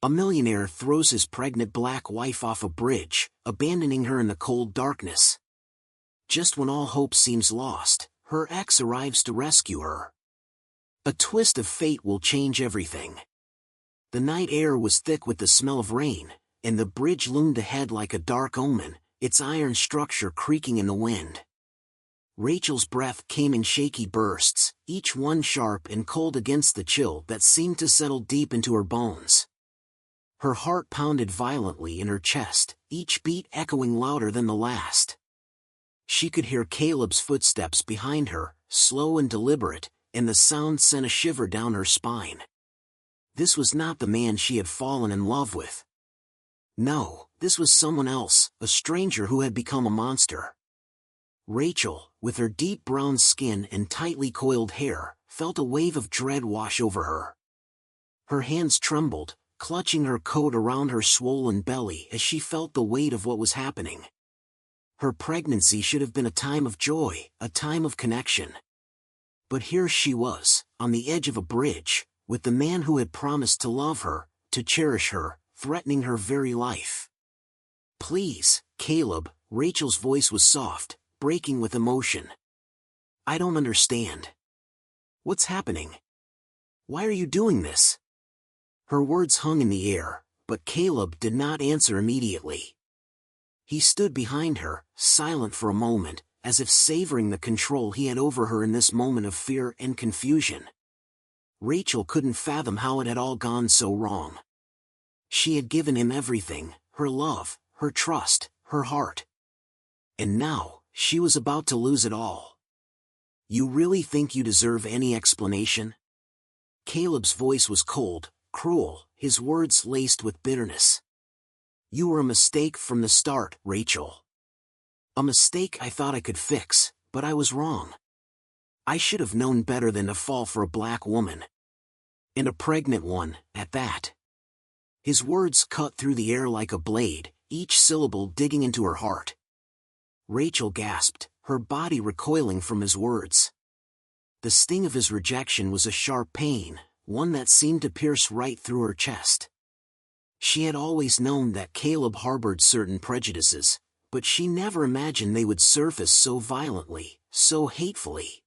A millionaire throws his pregnant black wife off a bridge, abandoning her in the cold darkness. Just when all hope seems lost, her ex arrives to rescue her. A twist of fate will change everything. The night air was thick with the smell of rain, and the bridge loomed ahead like a dark omen, its iron structure creaking in the wind. Rachel's breath came in shaky bursts, each one sharp and cold against the chill that seemed to settle deep into her bones. Her heart pounded violently in her chest, each beat echoing louder than the last. She could hear Caleb's footsteps behind her, slow and deliberate, and the sound sent a shiver down her spine. This was not the man she had fallen in love with. No, this was someone else, a stranger who had become a monster. Rachel, with her deep brown skin and tightly coiled hair, felt a wave of dread wash over her. Her hands trembled, clutching her coat around her swollen belly as she felt the weight of what was happening. Her pregnancy should have been a time of joy, a time of connection. But here she was, on the edge of a bridge, with the man who had promised to love her, to cherish her, threatening her very life. "Please, Caleb," Rachel's voice was soft, breaking with emotion. "I don't understand. What's happening? Why are you doing this?" Her words hung in the air, but Caleb did not answer immediately. He stood behind her, silent for a moment, as if savoring the control he had over her in this moment of fear and confusion. Rachel couldn't fathom how it had all gone so wrong. She had given him everything, her love, her trust, her heart. And now, she was about to lose it all. "You really think you deserve any explanation?" Caleb's voice was cold, cruel, his words laced with bitterness. "You were a mistake from the start, Rachel. A mistake I thought I could fix, but I was wrong. I should have known better than to fall for a black woman. And a pregnant one, at that." His words cut through the air like a blade, each syllable digging into her heart. Rachel gasped, her body recoiling from his words. The sting of his rejection was a sharp pain, one that seemed to pierce right through her chest. She had always known that Caleb harbored certain prejudices, but she never imagined they would surface so violently, so hatefully.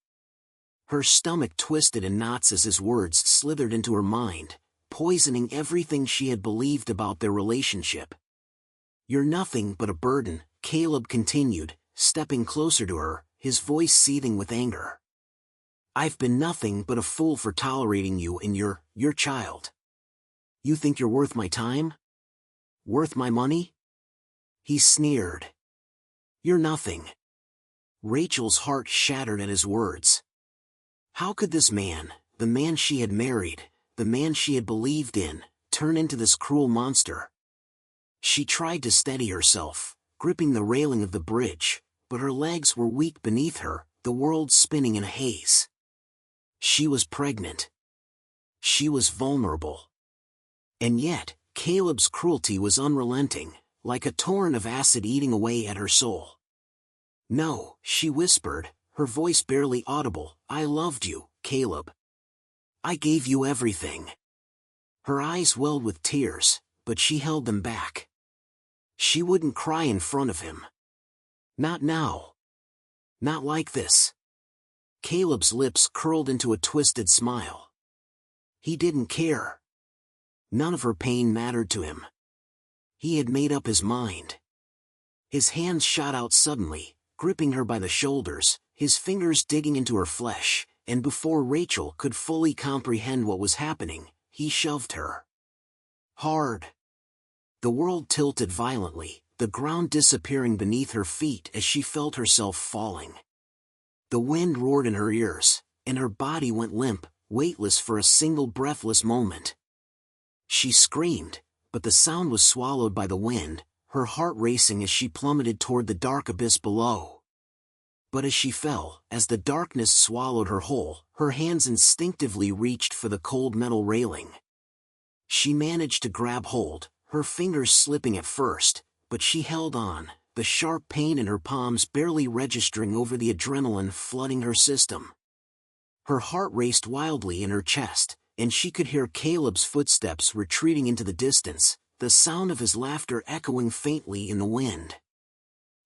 Her stomach twisted in knots as his words slithered into her mind, poisoning everything she had believed about their relationship. "You're nothing but a burden," Caleb continued, stepping closer to her, his voice seething with anger. "I've been nothing but a fool for tolerating you and your child. You think you're worth my time? Worth my money?" He sneered. "You're nothing." Rachel's heart shattered at his words. How could this man, the man she had married, the man she had believed in, turn into this cruel monster? She tried to steady herself, gripping the railing of the bridge, but her legs were weak beneath her, the world spinning in a haze. She was pregnant. She was vulnerable. And yet, Caleb's cruelty was unrelenting, like a torrent of acid eating away at her soul. "No," she whispered, her voice barely audible, "I loved you, Caleb. I gave you everything." Her eyes welled with tears, but she held them back. She wouldn't cry in front of him. Not now. Not like this. Caleb's lips curled into a twisted smile. He didn't care. None of her pain mattered to him. He had made up his mind. His hands shot out suddenly, gripping her by the shoulders, his fingers digging into her flesh, and before Rachel could fully comprehend what was happening, he shoved her. Hard. The world tilted violently, the ground disappearing beneath her feet as she felt herself falling. The wind roared in her ears, and her body went limp, weightless for a single breathless moment. She screamed, but the sound was swallowed by the wind, her heart racing as she plummeted toward the dark abyss below. But as she fell, as the darkness swallowed her whole, her hands instinctively reached for the cold metal railing. She managed to grab hold, her fingers slipping at first, but she held on, the sharp pain in her palms barely registering over the adrenaline flooding her system. Her heart raced wildly in her chest, and she could hear Caleb's footsteps retreating into the distance, the sound of his laughter echoing faintly in the wind.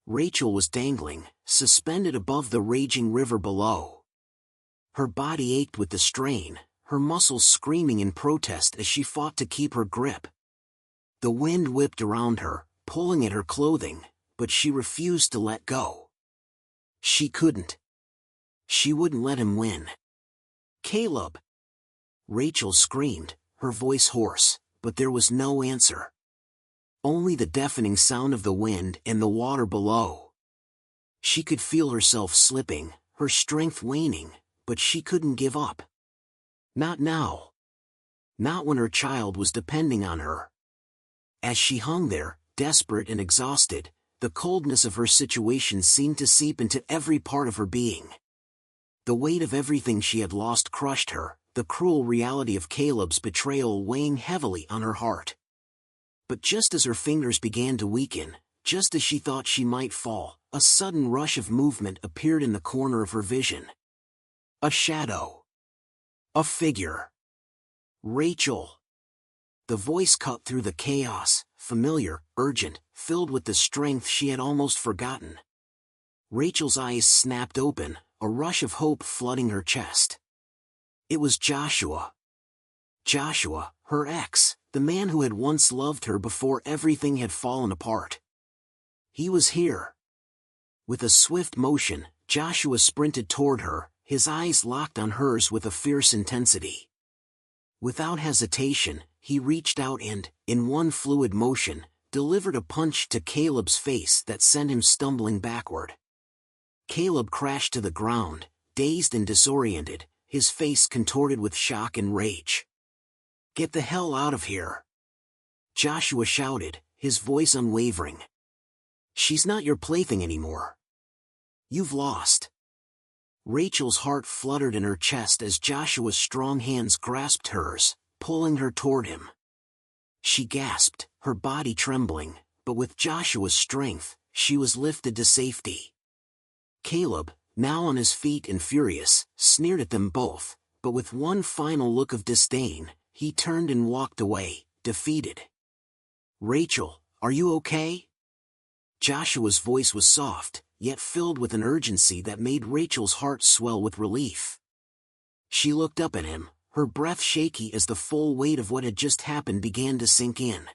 Rachel was dangling, suspended above the raging river below. Her body ached with the strain, her muscles screaming in protest as she fought to keep her grip. The wind whipped around her, pulling at her clothing, but she refused to let go. She couldn't. She wouldn't let him win. "Caleb!" Rachel screamed, her voice hoarse, but there was no answer. Only the deafening sound of the wind and the water below. She could feel herself slipping, her strength waning, but she couldn't give up. Not now. Not when her child was depending on her. As she hung there, desperate and exhausted, the coldness of her situation seemed to seep into every part of her being. The weight of everything she had lost crushed her, the cruel reality of Caleb's betrayal weighing heavily on her heart. But just as her fingers began to weaken, just as she thought she might fall, a sudden rush of movement appeared in the corner of her vision. A shadow. A figure. "Rachel!" The voice cut through the chaos, familiar, urgent, filled with the strength she had almost forgotten. Rachel's eyes snapped open, a rush of hope flooding her chest. It was Joshua. Joshua, her ex, the man who had once loved her before everything had fallen apart. He was here. With a swift motion, Joshua sprinted toward her, his eyes locked on hers with a fierce intensity. Without hesitation, he reached out and, in one fluid motion, delivered a punch to Caleb's face that sent him stumbling backward. Caleb crashed to the ground, dazed and disoriented, his face contorted with shock and rage. "Get the hell out of here!" Joshua shouted, his voice unwavering. "She's not your plaything anymore. You've lost." Rachel's heart fluttered in her chest as Joshua's strong hands grasped hers, pulling her toward him. She gasped, her body trembling, but with Joshua's strength, she was lifted to safety. Caleb, now on his feet and furious, sneered at them both, but with one final look of disdain, he turned and walked away, defeated. "Rachel, are you okay?" Joshua's voice was soft, yet filled with an urgency that made Rachel's heart swell with relief. She looked up at him, her breath shaky as the full weight of what had just happened began to sink in.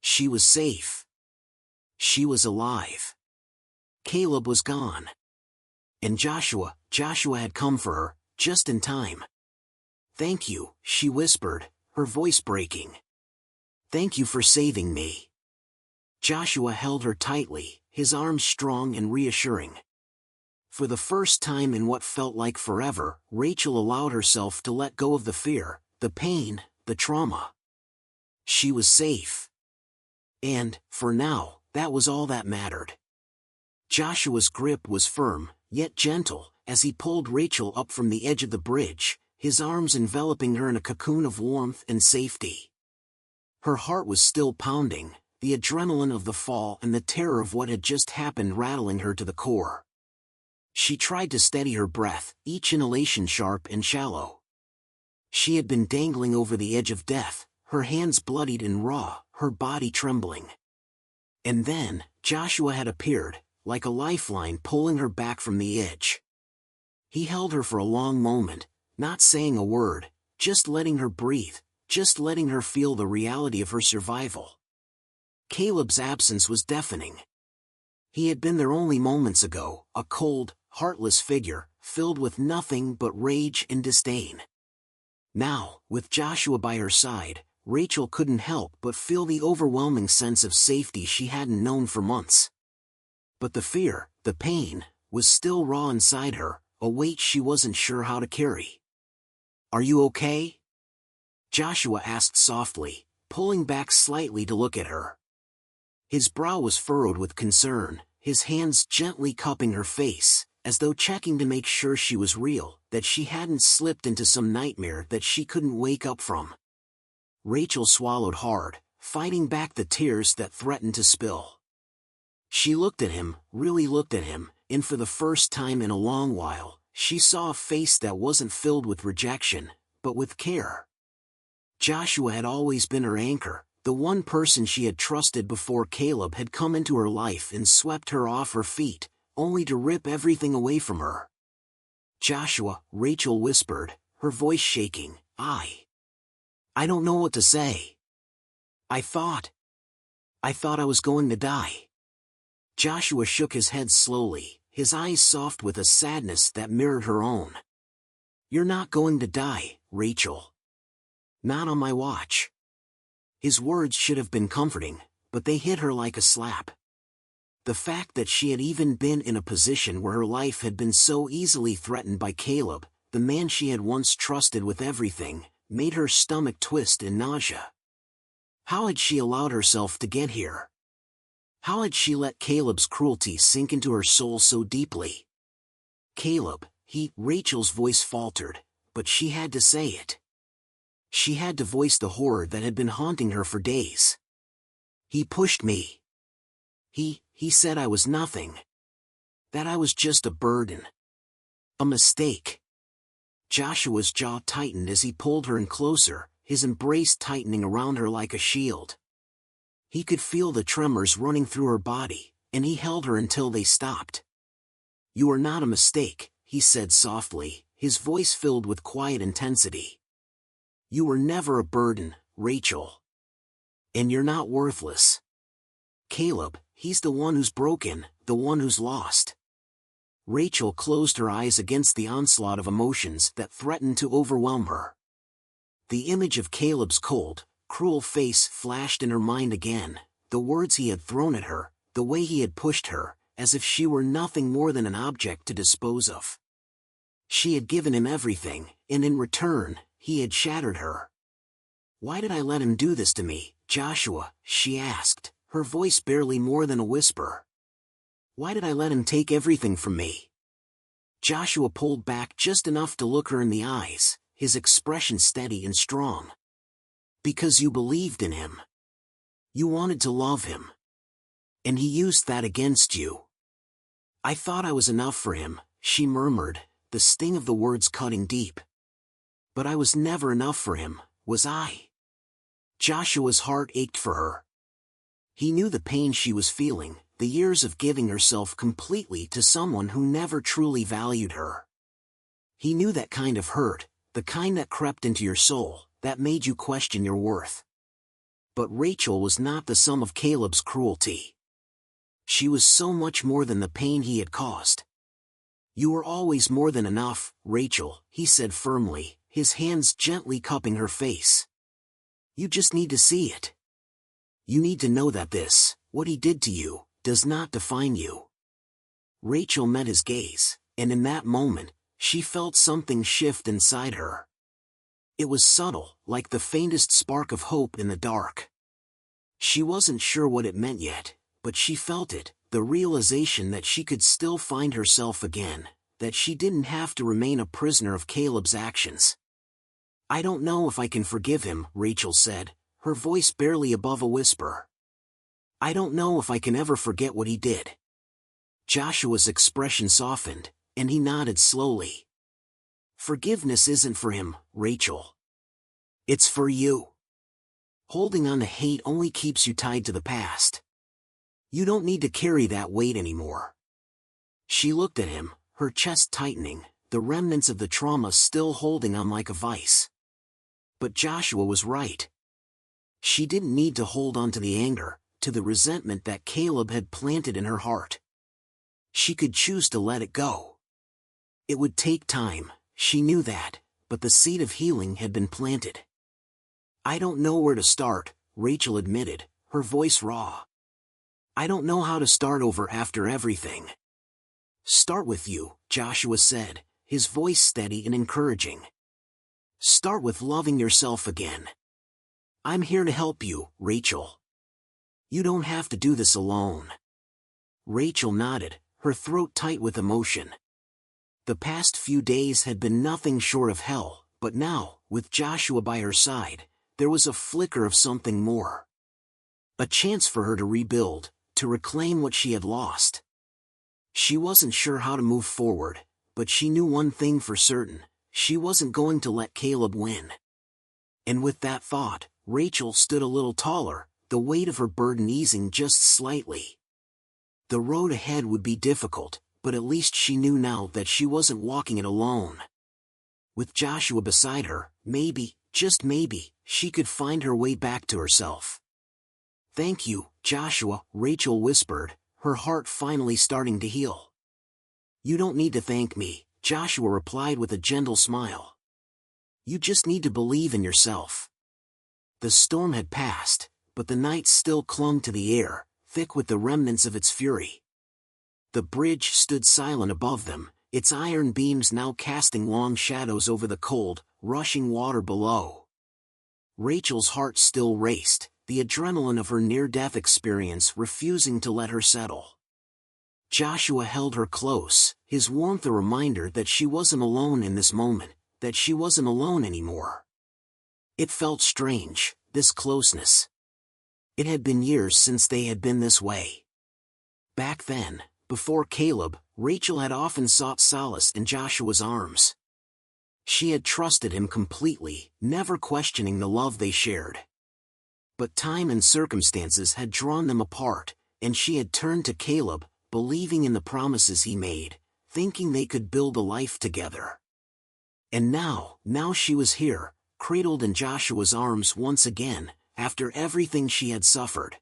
She was safe. She was alive. Caleb was gone. And Joshua had come for her, just in time. "Thank you," she whispered, her voice breaking. "Thank you for saving me." Joshua held her tightly, his arms strong and reassuring. For the first time in what felt like forever, Rachel allowed herself to let go of the fear, the pain, the trauma. She was safe. And, for now, that was all that mattered. Joshua's grip was firm, yet gentle, as he pulled Rachel up from the edge of the bridge, his arms enveloping her in a cocoon of warmth and safety. Her heart was still pounding, the adrenaline of the fall and the terror of what had just happened rattling her to the core. She tried to steady her breath, each inhalation sharp and shallow. She had been dangling over the edge of death, her hands bloodied and raw, her body trembling. And then, Joshua had appeared, like a lifeline pulling her back from the edge. He held her for a long moment, not saying a word, just letting her breathe, just letting her feel the reality of her survival. Caleb's absence was deafening. He had been there only moments ago, a cold, heartless figure, filled with nothing but rage and disdain. Now, with Joshua by her side, Rachel couldn't help but feel the overwhelming sense of safety she hadn't known for months. But the fear, the pain, was still raw inside her, a weight she wasn't sure how to carry. "Are you okay?" Joshua asked softly, pulling back slightly to look at her. His brow was furrowed with concern, his hands gently cupping her face, as though checking to make sure she was real, that she hadn't slipped into some nightmare that she couldn't wake up from. Rachel swallowed hard, fighting back the tears that threatened to spill. She looked at him, really looked at him, and for the first time in a long while, she saw a face that wasn't filled with rejection, but with care. Joshua had always been her anchor, the one person she had trusted before Caleb had come into her life and swept her off her feet, only to rip everything away from her. "Joshua," Rachel whispered, her voice shaking, I don't know what to say. I thought I was going to die." Joshua shook his head slowly, his eyes soft with a sadness that mirrored her own. "You're not going to die, Rachel. Not on my watch." His words should have been comforting, but they hit her like a slap. The fact that she had even been in a position where her life had been so easily threatened by Caleb, the man she had once trusted with everything, made her stomach twist in nausea. How had she allowed herself to get here? How had she let Caleb's cruelty sink into her soul so deeply? "Caleb," Rachel's voice faltered, but she had to say it. She had to voice the horror that had been haunting her for days. "He pushed me. He said I was nothing. That I was just a burden. A mistake." Joshua's jaw tightened as he pulled her in closer, his embrace tightening around her like a shield. He could feel the tremors running through her body, and he held her until they stopped. "You are not a mistake," he said softly, his voice filled with quiet intensity. "You were never a burden, Rachel. And you're not worthless. Caleb, he's the one who's broken, the one who's lost." Rachel closed her eyes against the onslaught of emotions that threatened to overwhelm her. The image of Caleb's cold, cruel face flashed in her mind again, the words he had thrown at her, the way he had pushed her, as if she were nothing more than an object to dispose of. She had given him everything, and in return, he had shattered her. "Why did I let him do this to me, Joshua?" she asked, her voice barely more than a whisper. "Why did I let him take everything from me?" Joshua pulled back just enough to look her in the eyes, his expression steady and strong. "Because you believed in him. You wanted to love him. And he used that against you." "I thought I was enough for him," she murmured, the sting of the words cutting deep. "But I was never enough for him, was I?" Joshua's heart ached for her. He knew the pain she was feeling, the years of giving herself completely to someone who never truly valued her. He knew that kind of hurt, the kind that crept into your soul, that made you question your worth. But Rachel was not the sum of Caleb's cruelty. She was so much more than the pain he had caused. "You were always more than enough, Rachel," he said firmly, his hands gently cupping her face. "You just need to see it. You need to know that what he did to you, does not define you." Rachel met his gaze, and in that moment, she felt something shift inside her. It was subtle, like the faintest spark of hope in the dark. She wasn't sure what it meant yet, but she felt it, the realization that she could still find herself again, that she didn't have to remain a prisoner of Caleb's actions. "I don't know if I can forgive him," Rachel said, her voice barely above a whisper. "I don't know if I can ever forget what he did." Joshua's expression softened, and he nodded slowly. "Forgiveness isn't for him, Rachel. It's for you. Holding on to hate only keeps you tied to the past. You don't need to carry that weight anymore." She looked at him, her chest tightening, the remnants of the trauma still holding on like a vice. But Joshua was right. She didn't need to hold on to the anger, to the resentment that Caleb had planted in her heart. She could choose to let it go. It would take time, she knew that, but the seed of healing had been planted. "I don't know where to start," Rachel admitted, her voice raw. "I don't know how to start over after everything." "Start with you," Joshua said, his voice steady and encouraging. "Start with loving yourself again. I'm here to help you, Rachel. You don't have to do this alone." Rachel nodded, her throat tight with emotion. The past few days had been nothing short of hell, but now, with Joshua by her side, there was a flicker of something more. A chance for her to rebuild, to reclaim what she had lost. She wasn't sure how to move forward, but she knew one thing for certain: she wasn't going to let Caleb win. And with that thought, Rachel stood a little taller, the weight of her burden easing just slightly. The road ahead would be difficult, but at least she knew now that she wasn't walking it alone. With Joshua beside her, maybe, just maybe, she could find her way back to herself. "Thank you, Joshua," Rachel whispered, her heart finally starting to heal. "You don't need to thank me," Joshua replied with a gentle smile. "You just need to believe in yourself." The storm had passed, but the night still clung to the air, thick with the remnants of its fury. The bridge stood silent above them, its iron beams now casting long shadows over the cold, rushing water below. Rachel's heart still raced, the adrenaline of her near-death experience refusing to let her settle. Joshua held her close, his warmth a reminder that she wasn't alone in this moment, that she wasn't alone anymore. It felt strange, this closeness. It had been years since they had been this way. Back then, before Caleb, Rachel had often sought solace in Joshua's arms. She had trusted him completely, never questioning the love they shared. But time and circumstances had drawn them apart, and she had turned to Caleb, believing in the promises he made, thinking they could build a life together. And now she was here, cradled in Joshua's arms once again, after everything she had suffered.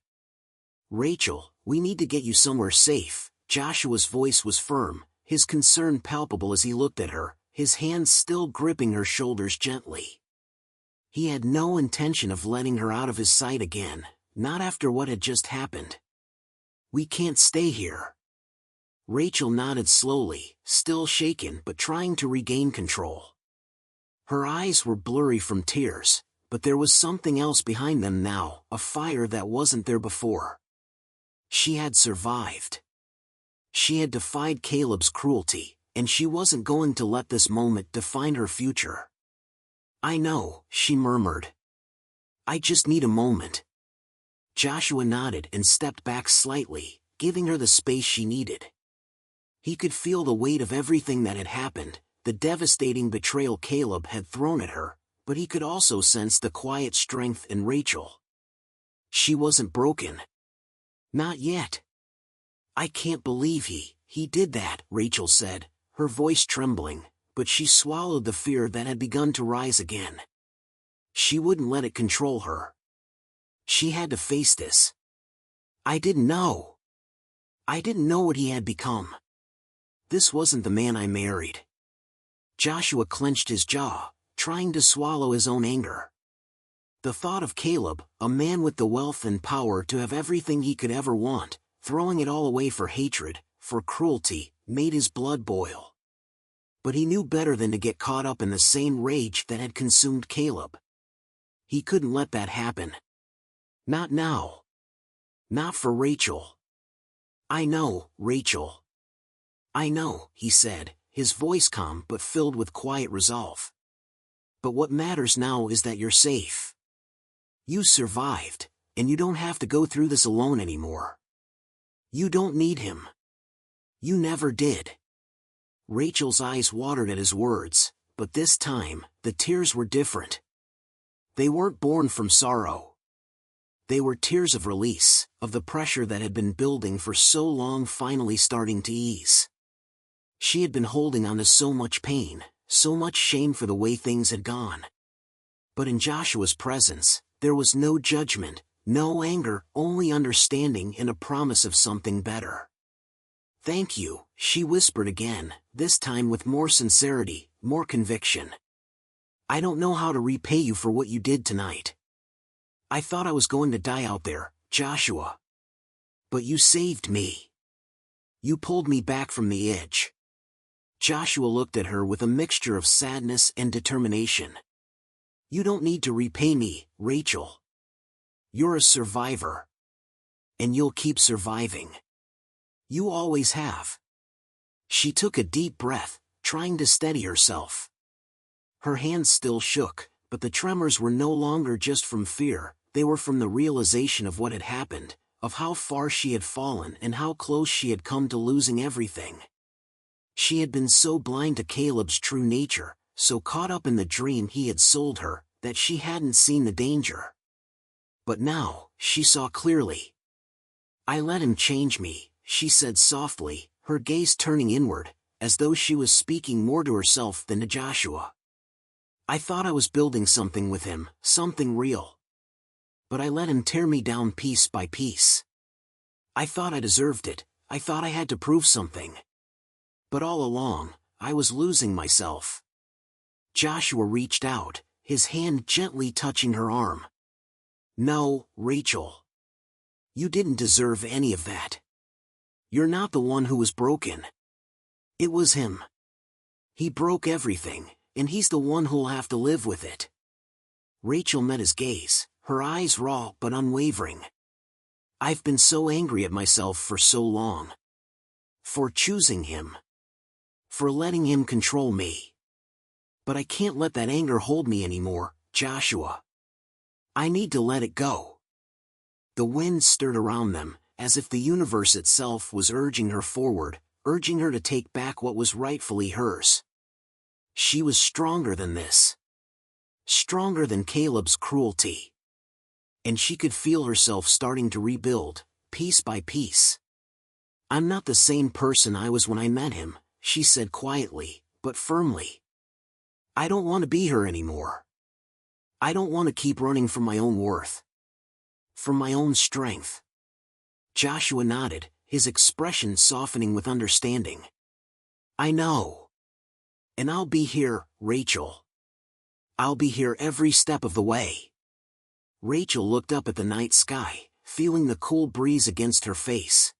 "Rachel, we need to get you somewhere safe." Joshua's voice was firm, his concern palpable as he looked at her, his hands still gripping her shoulders gently. He had no intention of letting her out of his sight again, not after what had just happened. "We can't stay here." Rachel nodded slowly, still shaken but trying to regain control. Her eyes were blurry from tears, but there was something else behind them now, a fire that wasn't there before. She had survived. She had defied Caleb's cruelty, and she wasn't going to let this moment define her future. "I know," she murmured. "I just need a moment." Joshua nodded and stepped back slightly, giving her the space she needed. He could feel the weight of everything that had happened, the devastating betrayal Caleb had thrown at her, but he could also sense the quiet strength in Rachel. She wasn't broken. Not yet. "I can't believe he did that," Rachel said, her voice trembling, but she swallowed the fear that had begun to rise again. She wouldn't let it control her. She had to face this. I didn't know what he had become. This wasn't the man I married." Joshua clenched his jaw, trying to swallow his own anger. The thought of Caleb, a man with the wealth and power to have everything he could ever want, throwing it all away for hatred, for cruelty, made his blood boil. But he knew better than to get caught up in the same rage that had consumed Caleb. He couldn't let that happen. Not now. Not for Rachel. "I know, Rachel. I know," he said, his voice calm but filled with quiet resolve. "But what matters now is that you're safe. You survived, and you don't have to go through this alone anymore. You don't need him. You never did." Rachel's eyes watered at his words, but this time, the tears were different. They weren't born from sorrow. They were tears of release, of the pressure that had been building for so long finally starting to ease. She had been holding on to so much pain, so much shame for the way things had gone. But in Joshua's presence, there was no judgment, no anger, only understanding and a promise of something better. "Thank you," she whispered again, this time with more sincerity, more conviction. "I don't know how to repay you for what you did tonight. I thought I was going to die out there, Joshua. But you saved me. You pulled me back from the edge." Joshua looked at her with a mixture of sadness and determination. "You don't need to repay me, Rachel. You're a survivor. And you'll keep surviving. You always have." She took a deep breath, trying to steady herself. Her hands still shook, but the tremors were no longer just from fear, they were from the realization of what had happened, of how far she had fallen and how close she had come to losing everything. She had been so blind to Caleb's true nature, so caught up in the dream he had sold her, that she hadn't seen the danger. But now, she saw clearly. "I let him change me," she said softly, her gaze turning inward, as though she was speaking more to herself than to Joshua. "I thought I was building something with him, something real. But I let him tear me down piece by piece. I thought I deserved it, I thought I had to prove something. But all along, I was losing myself." Joshua reached out, his hand gently touching her arm. "No, Rachel. You didn't deserve any of that. You're not the one who was broken. It was him. He broke everything, and he's the one who'll have to live with it." Rachel met his gaze, her eyes raw but unwavering. "I've been so angry at myself for so long. For choosing him. For letting him control me. But I can't let that anger hold me anymore, Joshua. I need to let it go." The wind stirred around them, as if the universe itself was urging her forward, urging her to take back what was rightfully hers. She was stronger than this. Stronger than Caleb's cruelty. And she could feel herself starting to rebuild, piece by piece. "I'm not the same person I was when I met him," she said quietly, but firmly. "I don't want to be her anymore. I don't want to keep running from my own worth. From my own strength." Joshua nodded, his expression softening with understanding. "I know. And I'll be here, Rachel. I'll be here every step of the way." Rachel looked up at the night sky, feeling the cool breeze against her face.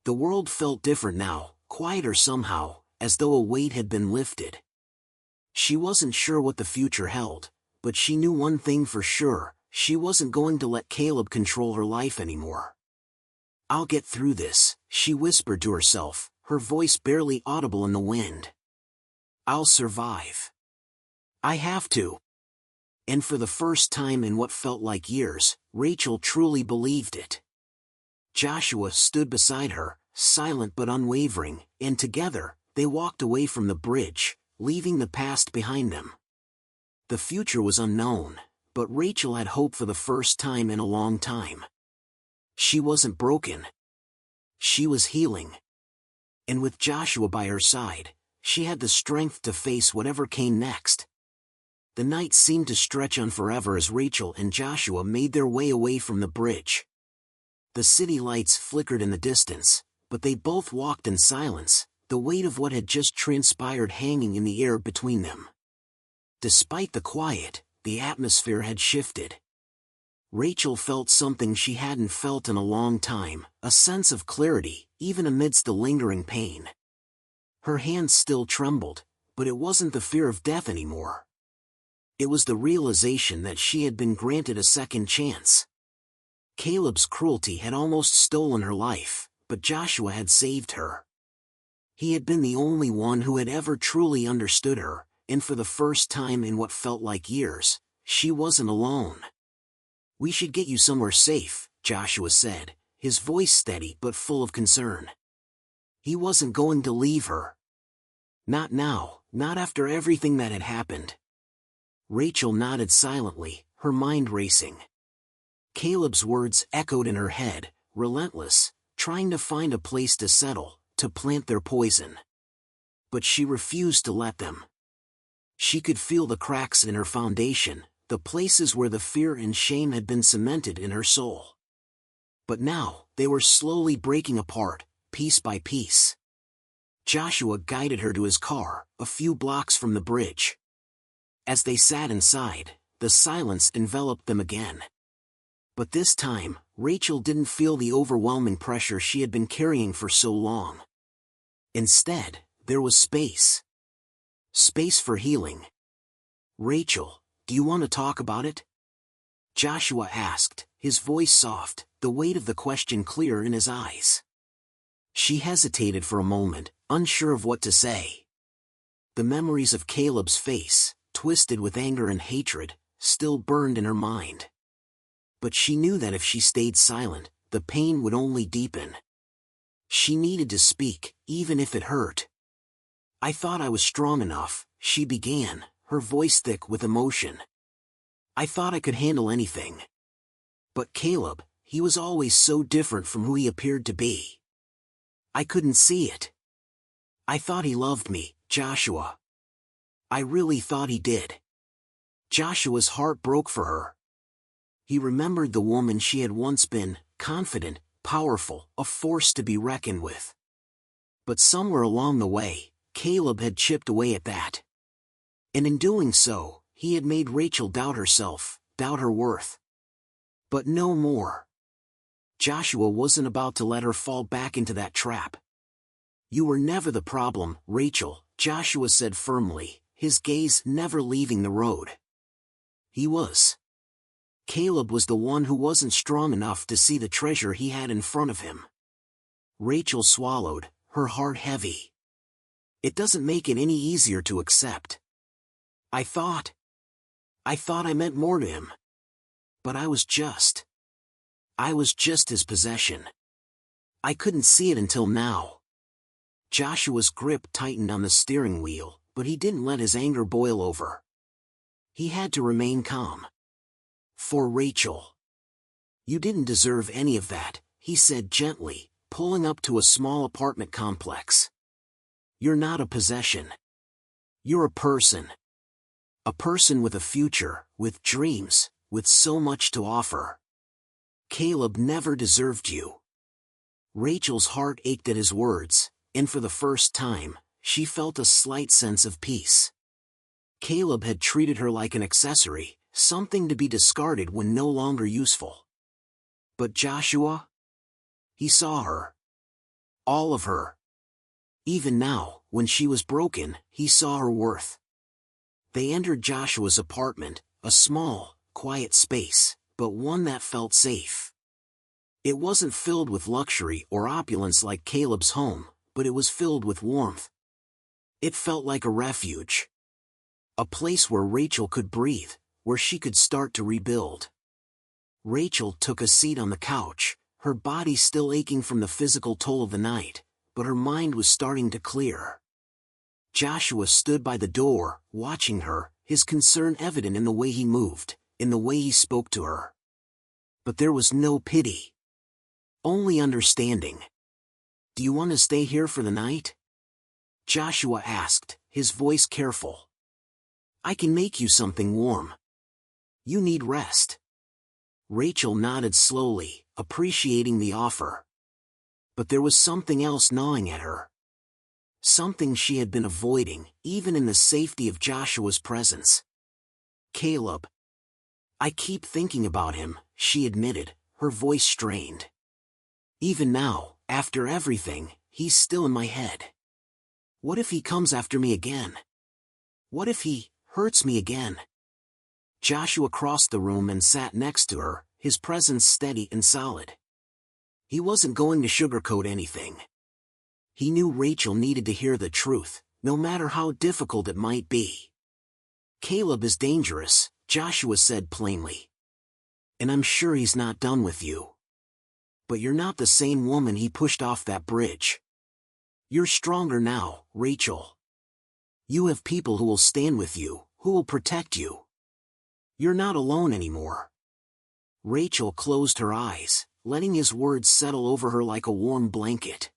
The world felt different now, quieter somehow, as though a weight had been lifted. She wasn't sure what the future held, but she knew one thing for sure: she wasn't going to let Caleb control her life anymore. "I'll get through this," she whispered to herself, her voice barely audible in the wind. "I'll survive. I have to." And for the first time in what felt like years, Rachel truly believed it. Joshua stood beside her, silent but unwavering, and together, they walked away from the bridge, leaving the past behind them. The future was unknown, but Rachel had hope for the first time in a long time. She wasn't broken. She was healing. And with Joshua by her side, she had the strength to face whatever came next. The night seemed to stretch on forever as Rachel and Joshua made their way away from the bridge. The city lights flickered in the distance, but they both walked in silence, the weight of what had just transpired hanging in the air between them. Despite the quiet, the atmosphere had shifted. Rachel felt something she hadn't felt in a long time, a sense of clarity, even amidst the lingering pain. Her hands still trembled, but it wasn't the fear of death anymore. It was the realization that she had been granted a second chance. Caleb's cruelty had almost stolen her life, but Joshua had saved her. He had been the only one who had ever truly understood her, and for the first time in what felt like years, she wasn't alone. "We should get you somewhere safe," Joshua said, his voice steady but full of concern. He wasn't going to leave her. Not now, not after everything that had happened. Rachel nodded silently, her mind racing. Caleb's words echoed in her head, relentless, trying to find a place to settle, to plant their poison. But she refused to let them. She could feel the cracks in her foundation, the places where the fear and shame had been cemented in her soul. But now, they were slowly breaking apart, piece by piece. Joshua guided her to his car, a few blocks from the bridge. As they sat inside, the silence enveloped them again. But this time, Rachel didn't feel the overwhelming pressure she had been carrying for so long. Instead, there was space. Space for healing. "Rachel, do you want to talk about it?" Joshua asked, his voice soft, the weight of the question clear in his eyes. She hesitated for a moment, unsure of what to say. The memories of Caleb's face, twisted with anger and hatred, still burned in her mind. But she knew that if she stayed silent, the pain would only deepen. She needed to speak, even if it hurt. "I thought I was strong enough," she began, her voice thick with emotion. I thought I could handle anything. But Caleb, he was always so different from who he appeared to be. I couldn't see it. I thought he loved me, Joshua. I really thought he did. Joshua's heart broke for her. He remembered the woman she had once been, confident, powerful, a force to be reckoned with. But somewhere along the way, Caleb had chipped away at that. And in doing so, he had made Rachel doubt herself, doubt her worth. But no more. Joshua wasn't about to let her fall back into that trap. You were never the problem, Rachel, Joshua said firmly, his gaze never leaving the road. He was. Caleb was the one who wasn't strong enough to see the treasure he had in front of him. Rachel swallowed, her heart heavy. It doesn't make it any easier to accept. I thought I meant more to him. But I was just his possession. I couldn't see it until now. Joshua's grip tightened on the steering wheel, but he didn't let his anger boil over. He had to remain calm. For Rachel. You didn't deserve any of that, he said gently, pulling up to a small apartment complex. You're not a possession. You're a person. A person with a future, with dreams, with so much to offer. Caleb never deserved you. Rachel's heart ached at his words, and for the first time, she felt a slight sense of peace. Caleb had treated her like an accessory, something to be discarded when no longer useful. But Joshua? He saw her. All of her. Even now, when she was broken, he saw her worth. They entered Joshua's apartment, a small, quiet space, but one that felt safe. It wasn't filled with luxury or opulence like Caleb's home, but it was filled with warmth. It felt like a refuge. A place where Rachel could breathe, where she could start to rebuild. Rachel took a seat on the couch, her body still aching from the physical toll of the night, but her mind was starting to clear. Joshua stood by the door, watching her, his concern evident in the way he moved, in the way he spoke to her. But there was no pity. Only understanding. Do you want to stay here for the night? Joshua asked, his voice careful. I can make you something warm. You need rest. Rachel nodded slowly, appreciating the offer. But there was something else gnawing at her. Something she had been avoiding, even in the safety of Joshua's presence. Caleb. I keep thinking about him, she admitted, her voice strained. Even now, after everything, he's still in my head. What if he comes after me again? What if he hurts me again? Joshua crossed the room and sat next to her, his presence steady and solid. He wasn't going to sugarcoat anything. He knew Rachel needed to hear the truth, no matter how difficult it might be. Caleb is dangerous, Joshua said plainly. And I'm sure he's not done with you. But you're not the same woman he pushed off that bridge. You're stronger now, Rachel. You have people who will stand with you, who will protect you. You're not alone anymore. Rachel closed her eyes, letting his words settle over her like a warm blanket.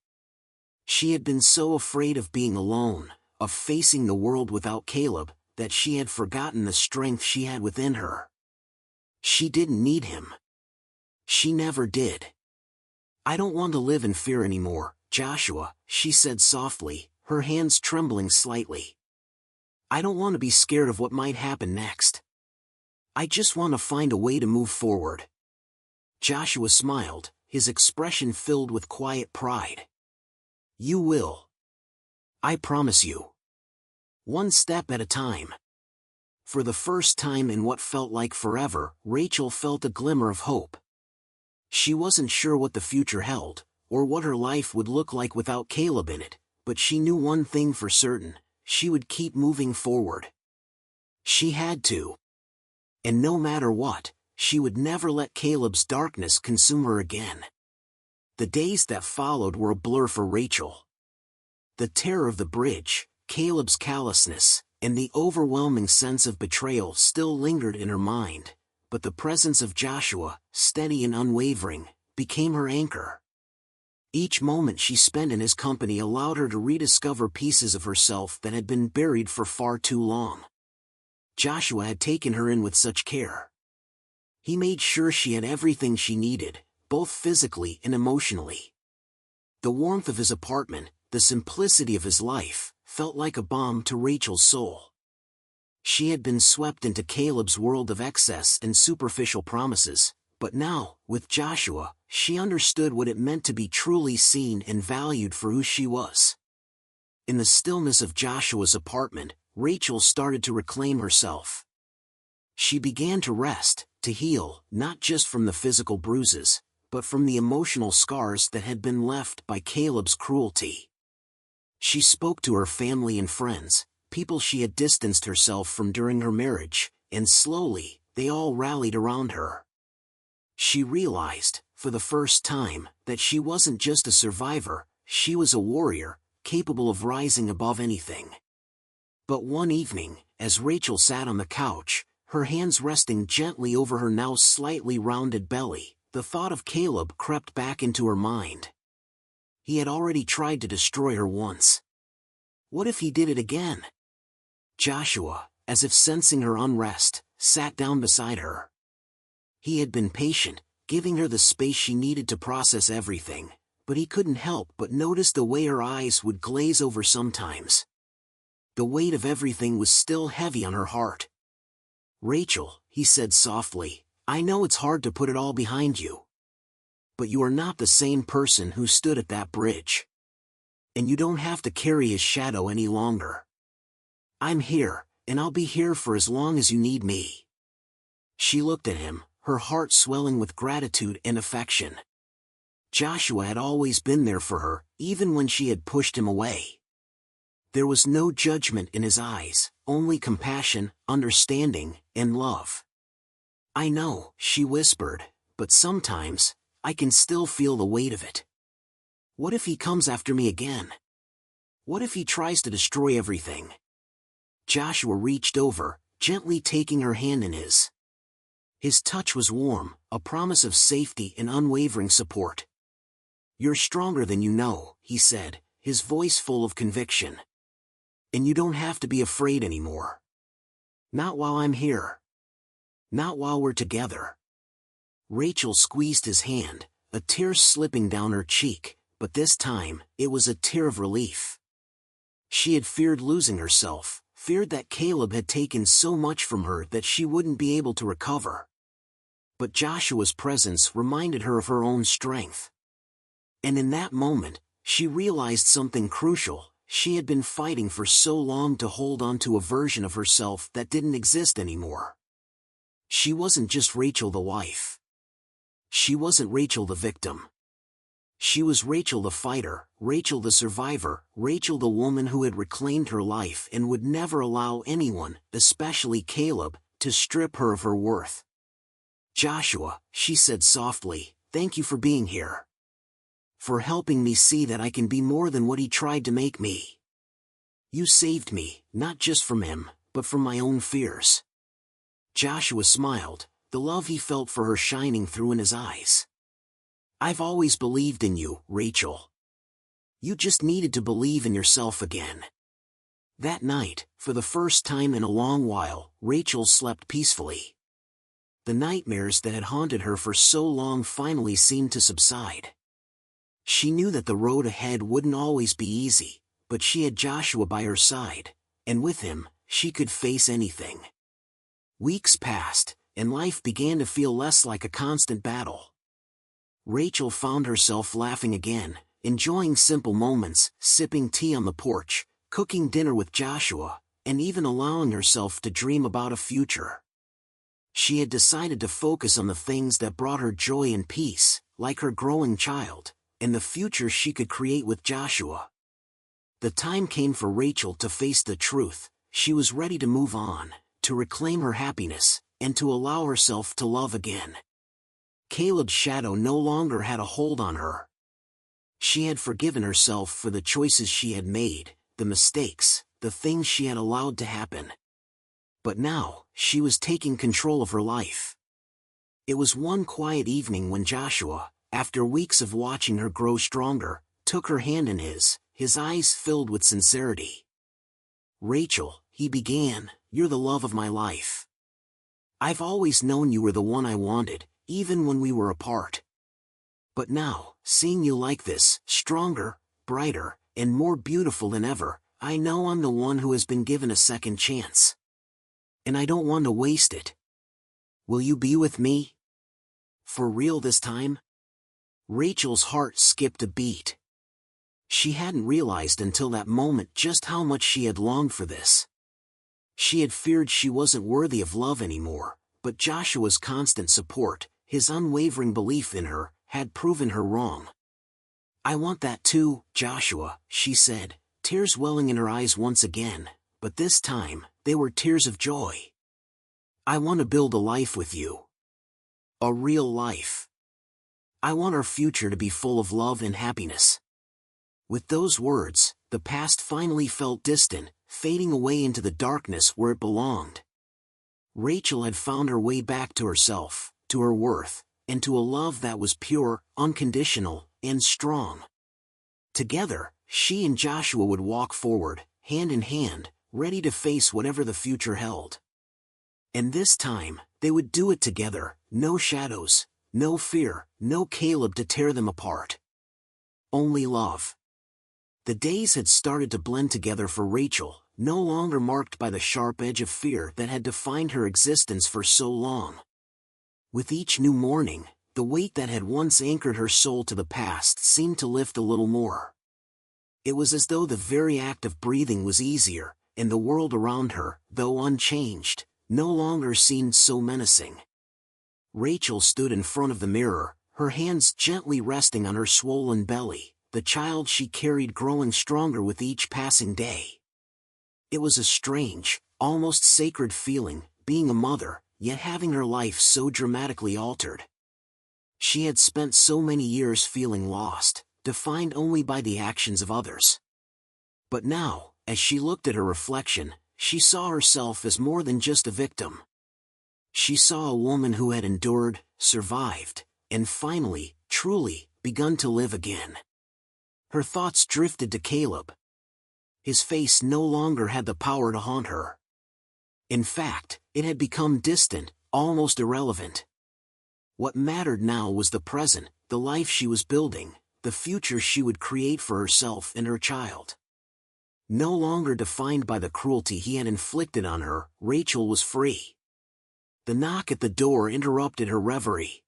She had been so afraid of being alone, of facing the world without Caleb, that she had forgotten the strength she had within her. She didn't need him. She never did. I don't want to live in fear anymore, Joshua, she said softly, her hands trembling slightly. I don't want to be scared of what might happen next. I just want to find a way to move forward. Joshua smiled, his expression filled with quiet pride. You will. I promise you. One step at a time. For the first time in what felt like forever, Rachel felt a glimmer of hope. She wasn't sure what the future held, or what her life would look like without Caleb in it, but she knew one thing for certain, she would keep moving forward. She had to. And no matter what, she would never let Caleb's darkness consume her again. The days that followed were a blur for Rachel. The terror of the bridge, Caleb's callousness, and the overwhelming sense of betrayal still lingered in her mind, but the presence of Joshua, steady and unwavering, became her anchor. Each moment she spent in his company allowed her to rediscover pieces of herself that had been buried for far too long. Joshua had taken her in with such care. He made sure she had everything she needed, both physically and emotionally. The warmth of his apartment, the simplicity of his life, felt like a balm to Rachel's soul. She had been swept into Caleb's world of excess and superficial promises, but now, with Joshua, she understood what it meant to be truly seen and valued for who she was. In the stillness of Joshua's apartment, Rachel started to reclaim herself. She began to rest, to heal, not just from the physical bruises, but from the emotional scars that had been left by Caleb's cruelty. She spoke to her family and friends, people she had distanced herself from during her marriage, and slowly, they all rallied around her. She realized, for the first time, that she wasn't just a survivor, she was a warrior, capable of rising above anything. But one evening, as Rachel sat on the couch, her hands resting gently over her now slightly rounded belly, the thought of Caleb crept back into her mind. He had already tried to destroy her once. What if he did it again? Joshua, as if sensing her unrest, sat down beside her. He had been patient, giving her the space she needed to process everything, but he couldn't help but notice the way her eyes would glaze over sometimes. The weight of everything was still heavy on her heart. "Rachel," he said softly, "I know it's hard to put it all behind you. But you are not the same person who stood at that bridge. And you don't have to carry his shadow any longer. I'm here, and I'll be here for as long as you need me." She looked at him, her heart swelling with gratitude and affection. Joshua had always been there for her, even when she had pushed him away. There was no judgment in his eyes, only compassion, understanding, and love. "I know," she whispered, "but sometimes, I can still feel the weight of it. What if he comes after me again? What if he tries to destroy everything?" Joshua reached over, gently taking her hand in his. His touch was warm, a promise of safety and unwavering support. "You're stronger than you know," he said, his voice full of conviction. "And you don't have to be afraid anymore. Not while I'm here. Not while we're together." Rachel squeezed his hand, a tear slipping down her cheek, but this time, it was a tear of relief. She had feared losing herself, feared that Caleb had taken so much from her that she wouldn't be able to recover. But Joshua's presence reminded her of her own strength. And in that moment, she realized something crucial. She had been fighting for so long to hold on to a version of herself that didn't exist anymore. She wasn't just Rachel the wife. She wasn't Rachel the victim. She was Rachel the fighter, Rachel the survivor, Rachel the woman who had reclaimed her life and would never allow anyone, especially Caleb, to strip her of her worth. "Joshua," she said softly, "thank you for being here. For helping me see that I can be more than what he tried to make me. You saved me, not just from him, but from my own fears." Joshua smiled, the love he felt for her shining through in his eyes. "I've always believed in you, Rachel. You just needed to believe in yourself again." That night, for the first time in a long while, Rachel slept peacefully. The nightmares that had haunted her for so long finally seemed to subside. She knew that the road ahead wouldn't always be easy, but she had Joshua by her side, and with him, she could face anything. Weeks passed, and life began to feel less like a constant battle. Rachel found herself laughing again, enjoying simple moments, sipping tea on the porch, cooking dinner with Joshua, and even allowing herself to dream about a future. She had decided to focus on the things that brought her joy and peace, like her growing child, and the future she could create with Joshua. The time came for Rachel to face the truth. She was ready to move on, to reclaim her happiness, and to allow herself to love again. Caleb's shadow no longer had a hold on her. She had forgiven herself for the choices she had made, the mistakes, the things she had allowed to happen. But now, she was taking control of her life. It was one quiet evening when Joshua, after weeks of watching her grow stronger, took her hand in his eyes filled with sincerity. "Rachel," he began, "you're the love of my life. I've always known you were the one I wanted, even when we were apart. But now, seeing you like this, stronger, brighter, and more beautiful than ever, I know I'm the one who has been given a second chance. And I don't want to waste it. Will you be with me? For real this time?" Rachel's heart skipped a beat. She hadn't realized until that moment just how much she had longed for this. She had feared she wasn't worthy of love anymore, but Joshua's constant support, his unwavering belief in her, had proven her wrong. "I want that too, Joshua," she said, tears welling in her eyes once again, but this time, they were tears of joy. "I want to build a life with you. A real life. I want our future to be full of love and happiness." With those words, the past finally felt distant, fading away into the darkness where it belonged. Rachel had found her way back to herself, to her worth, and to a love that was pure, unconditional, and strong. Together, she and Joshua would walk forward, hand in hand, ready to face whatever the future held. And this time, they would do it together, no shadows, no fear, no Caleb to tear them apart. Only love. The days had started to blend together for Rachel, no longer marked by the sharp edge of fear that had defined her existence for so long. With each new morning, the weight that had once anchored her soul to the past seemed to lift a little more. It was as though the very act of breathing was easier, and the world around her, though unchanged, no longer seemed so menacing. Rachel stood in front of the mirror, her hands gently resting on her swollen belly, the child she carried growing stronger with each passing day. It was a strange, almost sacred feeling, being a mother, yet having her life so dramatically altered. She had spent so many years feeling lost, defined only by the actions of others. But now, as she looked at her reflection, she saw herself as more than just a victim. She saw a woman who had endured, survived, and finally, truly, begun to live again. Her thoughts drifted to Caleb. His face no longer had the power to haunt her. In fact, it had become distant, almost irrelevant. What mattered now was the present, the life she was building, the future she would create for herself and her child. No longer defined by the cruelty he had inflicted on her, Rachel was free. The knock at the door interrupted her reverie.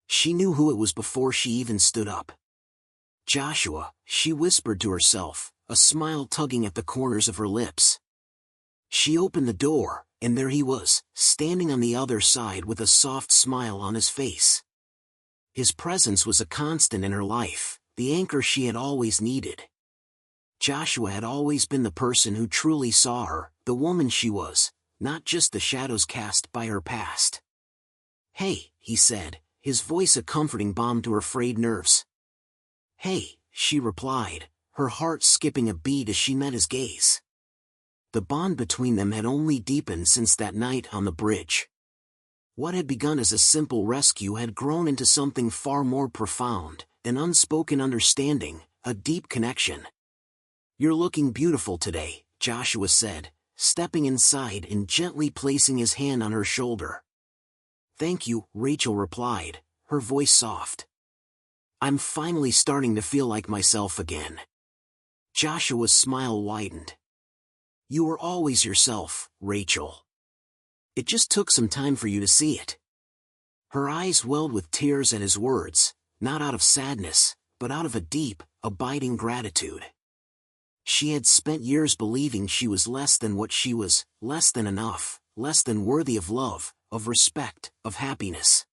She knew who it was before she even stood up. "Joshua," she whispered to herself, a smile tugging at the corners of her lips. She opened the door, and there he was, standing on the other side with a soft smile on his face. His presence was a constant in her life, the anchor she had always needed. Joshua had always been the person who truly saw her, the woman she was, not just the shadows cast by her past. "Hey," he said, his voice a comforting balm to her frayed nerves. "Hey," she replied, her heart skipping a beat as she met his gaze. The bond between them had only deepened since that night on the bridge. What had begun as a simple rescue had grown into something far more profound, an unspoken understanding, a deep connection. "You're looking beautiful today," Joshua said, stepping inside and gently placing his hand on her shoulder. "Thank you," Rachel replied, her voice soft. "I'm finally starting to feel like myself again." Joshua's smile widened. "You were always yourself, Rachel. It just took some time for you to see it." Her eyes welled with tears at his words, not out of sadness, but out of a deep, abiding gratitude. She had spent years believing she was less than what she was, less than enough, less than worthy of love, of respect, of happiness.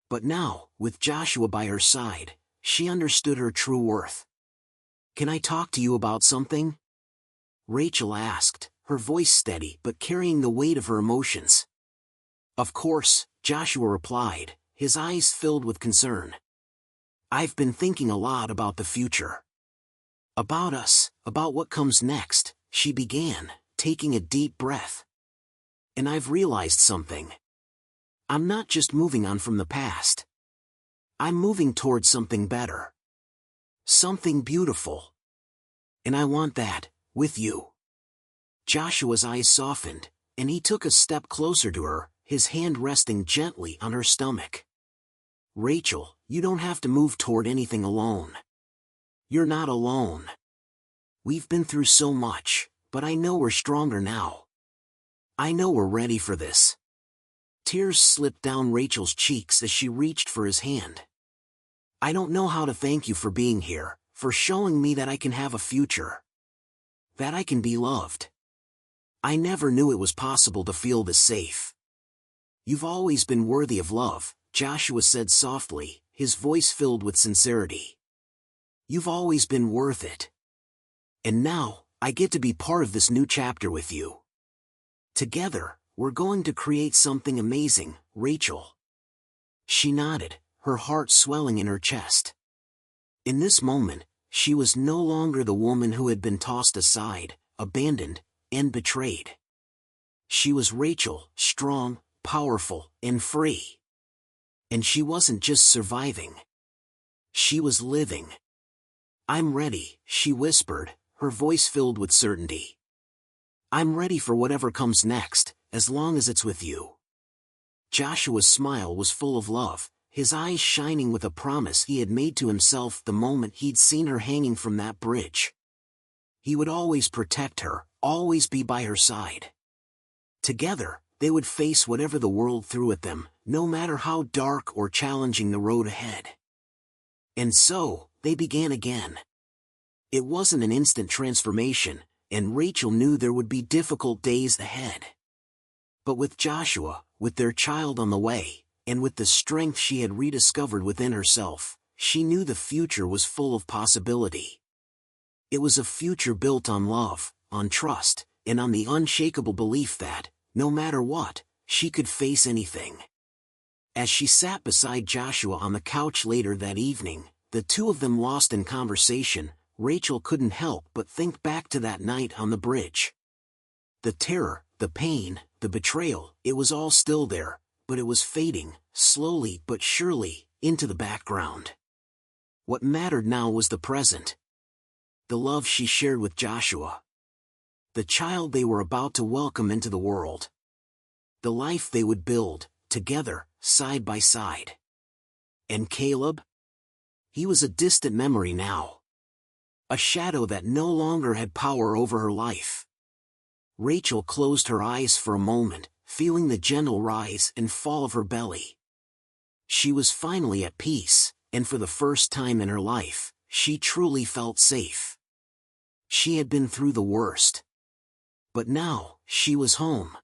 But now, with Joshua by her side, she understood her true worth. "Can I talk to you about something?" Rachel asked, her voice steady but carrying the weight of her emotions. "Of course," Joshua replied, his eyes filled with concern. "I've been thinking a lot about the future. About us, about what comes next," she began, taking a deep breath. And I've realized something. I'm not just moving on from the past. I'm moving towards something better. Something beautiful. And I want that, with you. Joshua's eyes softened, and he took a step closer to her, his hand resting gently on her stomach. Rachel, you don't have to move toward anything alone. You're not alone. We've been through so much, but I know we're stronger now. I know we're ready for this. Tears slipped down Rachel's cheeks as she reached for his hand. I don't know how to thank you for being here, for showing me that I can have a future. That I can be loved. I never knew it was possible to feel this safe. You've always been worthy of love, Joshua said softly, his voice filled with sincerity. You've always been worth it. And now, I get to be part of this new chapter with you. Together, we're going to create something amazing, Rachel. She nodded, her heart swelling in her chest. In this moment, she was no longer the woman who had been tossed aside, abandoned, and betrayed. She was Rachel, strong, powerful, and free. And she wasn't just surviving. She was living. I'm ready, she whispered, her voice filled with certainty. I'm ready for whatever comes next, as long as it's with you. Joshua's smile was full of love, his eyes shining with a promise he had made to himself the moment he'd seen her hanging from that bridge. He would always protect her, always be by her side. Together, they would face whatever the world threw at them, no matter how dark or challenging the road ahead. And so, they began again. It wasn't an instant transformation, and Rachel knew there would be difficult days ahead. But with Joshua, with their child on the way, and with the strength she had rediscovered within herself, she knew the future was full of possibility. It was a future built on love, on trust, and on the unshakable belief that, no matter what, she could face anything. As she sat beside Joshua on the couch later that evening, the two of them lost in conversation, Rachel couldn't help but think back to that night on the bridge. The terror, the pain, the betrayal, it was all still there, but it was fading, slowly but surely, into the background. What mattered now was the present. The love she shared with Joshua. The child they were about to welcome into the world. The life they would build, together, side by side. And Caleb? He was a distant memory now. A shadow that no longer had power over her life. Rachel closed her eyes for a moment, feeling the gentle rise and fall of her belly. She was finally at peace, and for the first time in her life, she truly felt safe. She had been through the worst. But now, she was home.